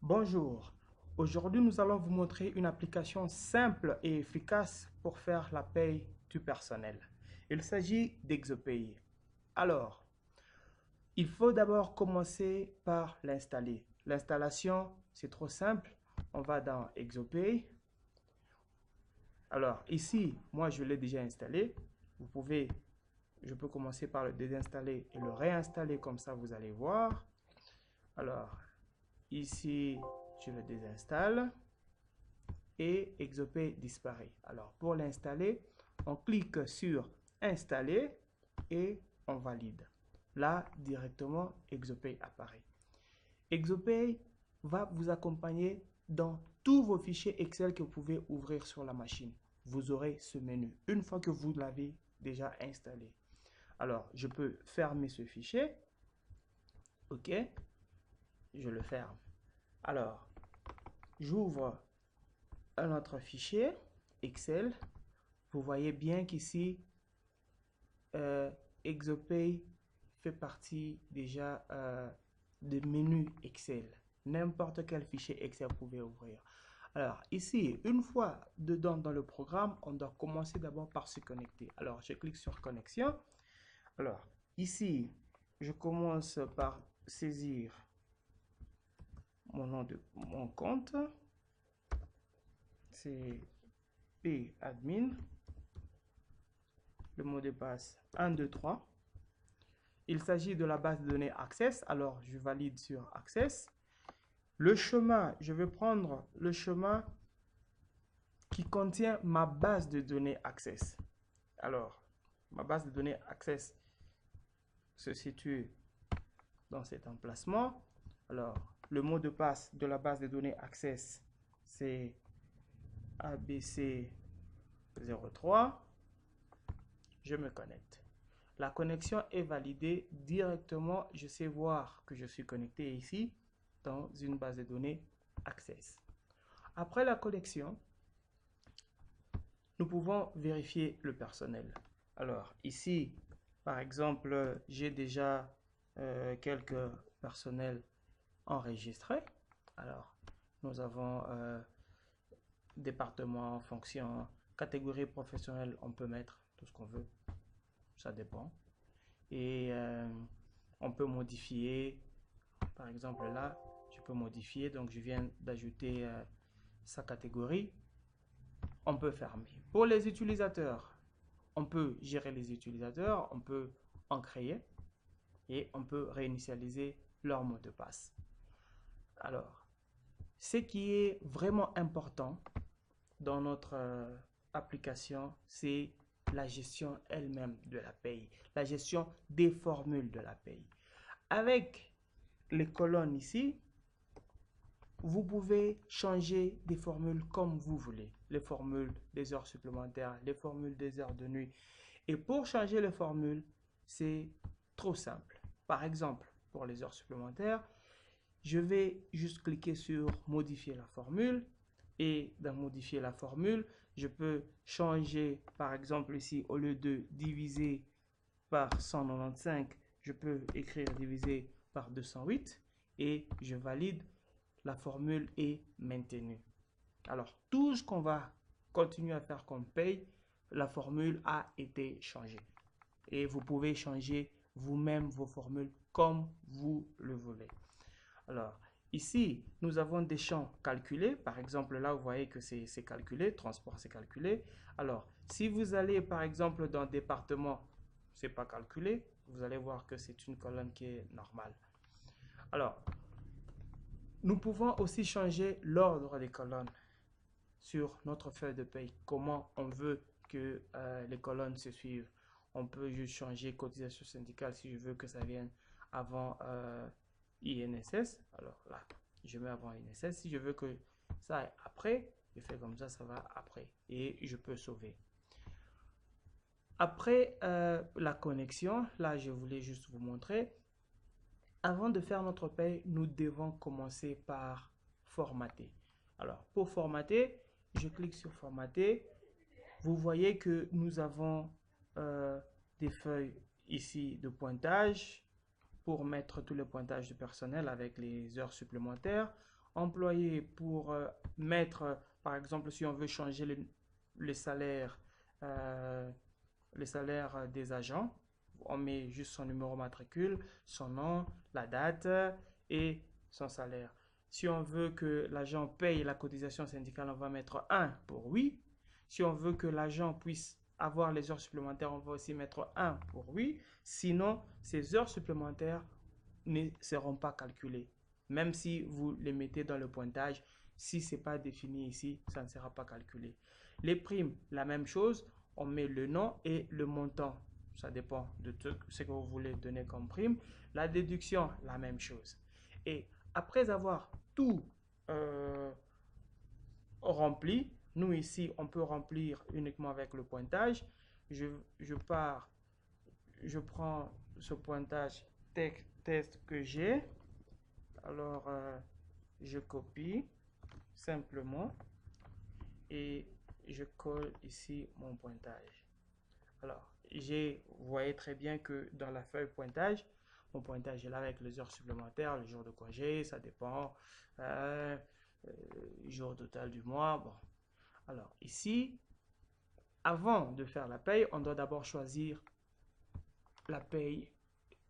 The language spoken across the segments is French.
Bonjour, aujourd'hui nous allons vous montrer une application simple et efficace pour faire la paye du personnel. Il s'agit d'Exopay. Alors, il faut d'abord commencer par l'installer. L'installation, c'est trop simple. On va dans Exopay. Alors ici, moi je l'ai déjà installé. Je peux commencer par le désinstaller et le réinstaller comme ça vous allez voir. Alors ici, je le désinstalle et Exopay disparaît. Alors pour l'installer, on clique sur installer et on valide. Là, directement, Exopay apparaît. Exopay va vous accompagner dans tous vos fichiers Excel que vous pouvez ouvrir sur la machine. Vous aurez ce menu une fois que vous l'avez déjà installé. Alors, je peux fermer ce fichier. OK, je le ferme. Alors, j'ouvre un autre fichier Excel. Vous voyez bien qu'ici, Exopay fait partie déjà du menu Excel. N'importe quel fichier Excel vous pouvez ouvrir. Alors ici, une fois dedans dans le programme, on doit commencer d'abord par se connecter. Alors je clique sur connexion. Alors ici, je commence par saisir mon nom de mon compte. C'est padmin. Le mot de passe 1, 2, 3. Il s'agit de la base de données Access. Alors, je valide sur Access. Le chemin, je vais prendre le chemin qui contient ma base de données Access. Alors, ma base de données Access se situe dans cet emplacement. Alors, le mot de passe de la base de données Access, c'est ABC03. Je me connecte. La connexion est validée directement. Je sais voir que je suis connecté ici dans une base de données Access. Après la connexion, nous pouvons vérifier le personnel. Alors ici, par exemple, j'ai déjà quelques personnels enregistrés. Alors, nous avons département, fonction, catégorie professionnelle, on peut mettre tout ce qu'on veut. Ça dépend. Et on peut modifier. Par exemple là, je peux modifier. Donc je viens d'ajouter sa catégorie. On peut fermer. Pour les utilisateurs, on peut gérer les utilisateurs. On peut en créer. Et on peut réinitialiser leur mot de passe. Alors, ce qui est vraiment important dans notre application, c'est la gestion elle-même de la paye, la gestion des formules de la paye. Avec les colonnes ici, vous pouvez changer des formules comme vous voulez. Les formules des heures supplémentaires, les formules des heures de nuit. Et pour changer les formules, c'est trop simple. Par exemple, pour les heures supplémentaires, je vais juste cliquer sur modifier la formule. Et dans modifier la formule, je peux changer, par exemple ici, au lieu de diviser par 195, je peux écrire divisé par 208 et je valide. La formule est maintenue. Alors, tout ce qu'on va continuer à faire comme paye, la formule a été changée. Et vous pouvez changer vous-même vos formules comme vous le voulez. Alors, ici, nous avons des champs calculés. Par exemple, là, vous voyez que c'est calculé. Transport, c'est calculé. Alors, si vous allez, par exemple, dans département, c'est pas calculé. Vous allez voir que c'est une colonne qui est normale. Alors, nous pouvons aussi changer l'ordre des colonnes sur notre feuille de paye. Comment on veut que les colonnes se suivent. On peut juste changer cotisation syndicale si je veux que ça vienne avant INSS. Alors là, je mets avant INSS. Si je veux que ça aille après, je fais comme ça va après. Et je peux sauver. Après la connexion, là, je voulais juste vous montrer. Avant de faire notre paye, nous devons commencer par formater. Alors, pour formater, je clique sur formater. Vous voyez que nous avons des feuilles ici de pointage pour mettre tous les pointages du personnel avec les heures supplémentaires. employé pour mettre, par exemple, si on veut changer les salaires, euh, les salaires des agents, on met juste son numéro matricule, son nom, la date et son salaire. Si on veut que l'agent paye la cotisation syndicale, on va mettre 1 pour oui. Si on veut que l'agent puisse avoir les heures supplémentaires, on va aussi mettre 1 pour oui. Sinon, ces heures supplémentaires ne seront pas calculées. Même si vous les mettez dans le pointage, si ce n'est pas défini ici, ça ne sera pas calculé. Les primes, la même chose, on met le nom et le montant. Ça dépend de ce que vous voulez donner comme prime. La déduction, la même chose. Et après avoir tout euh, rempli, nous ici, on peut remplir uniquement avec le pointage. Je pars, je prends ce pointage test que j'ai. Alors, je copie simplement et je colle ici mon pointage. Alors, vous voyez très bien que dans la feuille pointage, mon pointage est là avec les heures supplémentaires, le jour de congé, ça dépend, jour total du mois. Bon. Alors, ici, avant de faire la paye, on doit d'abord choisir la paye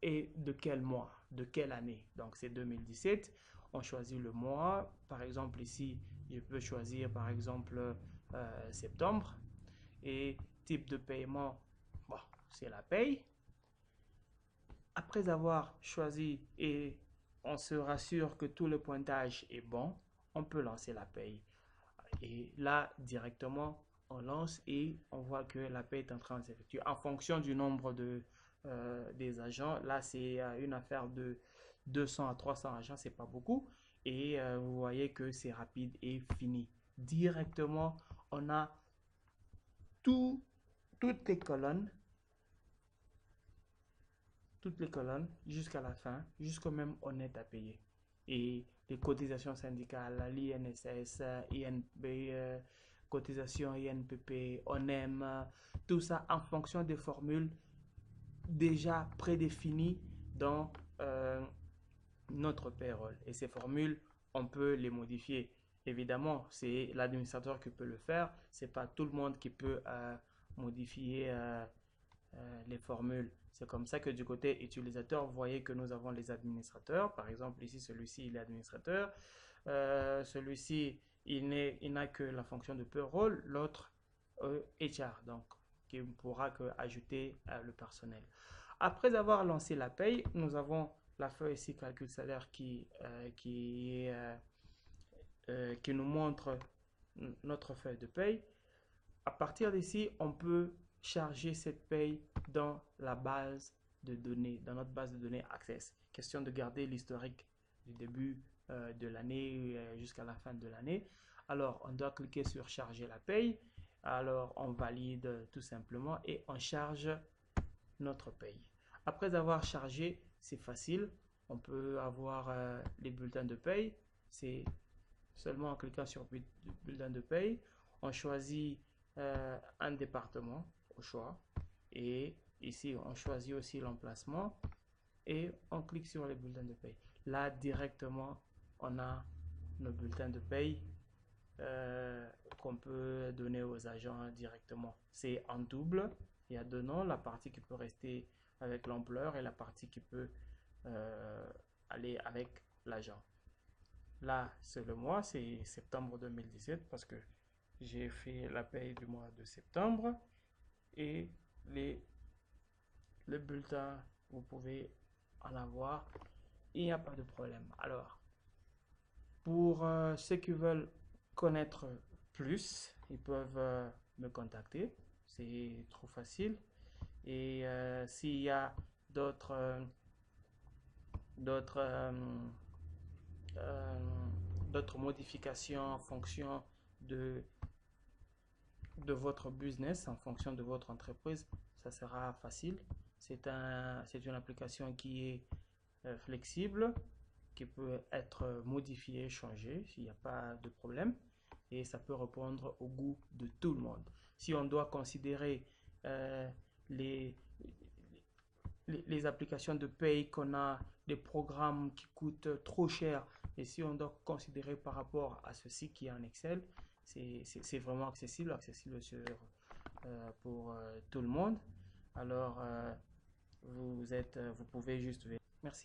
et de quel mois, de quelle année. Donc, c'est 2017. On choisit le mois. Par exemple, ici, je peux choisir, par exemple, septembre. Et type de paiement, bon, c'est la paye. Après avoir choisi et on se rassure que tout le pointage est bon, on peut lancer la paye. Et là, directement, on lance et on voit que la paye est en train de s'effectuer. En fonction du nombre des agents, là, c'est une affaire de 200 à 300 agents, c'est pas beaucoup. Et vous voyez que c'est rapide et fini. Directement, on a toutes les colonnes jusqu'à la fin, jusqu'au même honnête à payer. Et les cotisations syndicales, l'INSS, INB, cotisations INPP, ONEM, tout ça en fonction des formules déjà prédéfinies dans notre payroll. Et ces formules, on peut les modifier. Évidemment, c'est l'administrateur qui peut le faire. C'est pas tout le monde qui peut modifier les formules. C'est comme ça que du côté utilisateur, vous voyez que nous avons les administrateurs. Par exemple, ici, celui-ci, il est administrateur. Celui-ci, il n'a que la fonction de payroll. L'autre, HR, donc, qui ne pourra que ajouter le personnel. Après avoir lancé la paye, nous avons la feuille ici, calcul salaire, qui nous montre notre feuille de paye. À partir d'ici, on peut charger cette paye dans la base de données, dans notre base de données Access. Question de garder l'historique du début de l'année jusqu'à la fin de l'année. Alors, on doit cliquer sur charger la paye. Alors, on valide tout simplement et on charge notre paye. Après avoir chargé, c'est facile. On peut avoir les bulletins de paye. C'est seulement en cliquant sur bulletin de paye. On choisit un département au choix. Et ici, on choisit aussi l'emplacement. Et on clique sur les bulletins de paye. Là, directement, on a nos bulletins de paye qu'on peut donner aux agents directement. C'est en double. Il y a deux noms, la partie qui peut rester avec l'employeur et la partie qui peut aller avec l'agent. Là, c'est le mois, c'est septembre 2017 parce que j'ai fait la paye du mois de septembre et le bulletin, vous pouvez en avoir, il n'y a pas de problème. Alors, pour ceux qui veulent connaître plus, ils peuvent me contacter, c'est trop facile. Et s'il y a d'autres d'autres euh, d'autres modifications en fonction de votre business, en fonction de votre entreprise, ça sera facile. C'est une application qui est flexible, qui peut être modifiée, changée, s'il n'y a pas de problème. Et ça peut répondre au goût de tout le monde. Si on doit considérer les, les applications de paye qu'on a, des programmes qui coûtent trop cher Et si on doit considérer par rapport à ceci qui est en Excel, c'est vraiment accessible pour tout le monde. Alors, vous pouvez juste... Merci.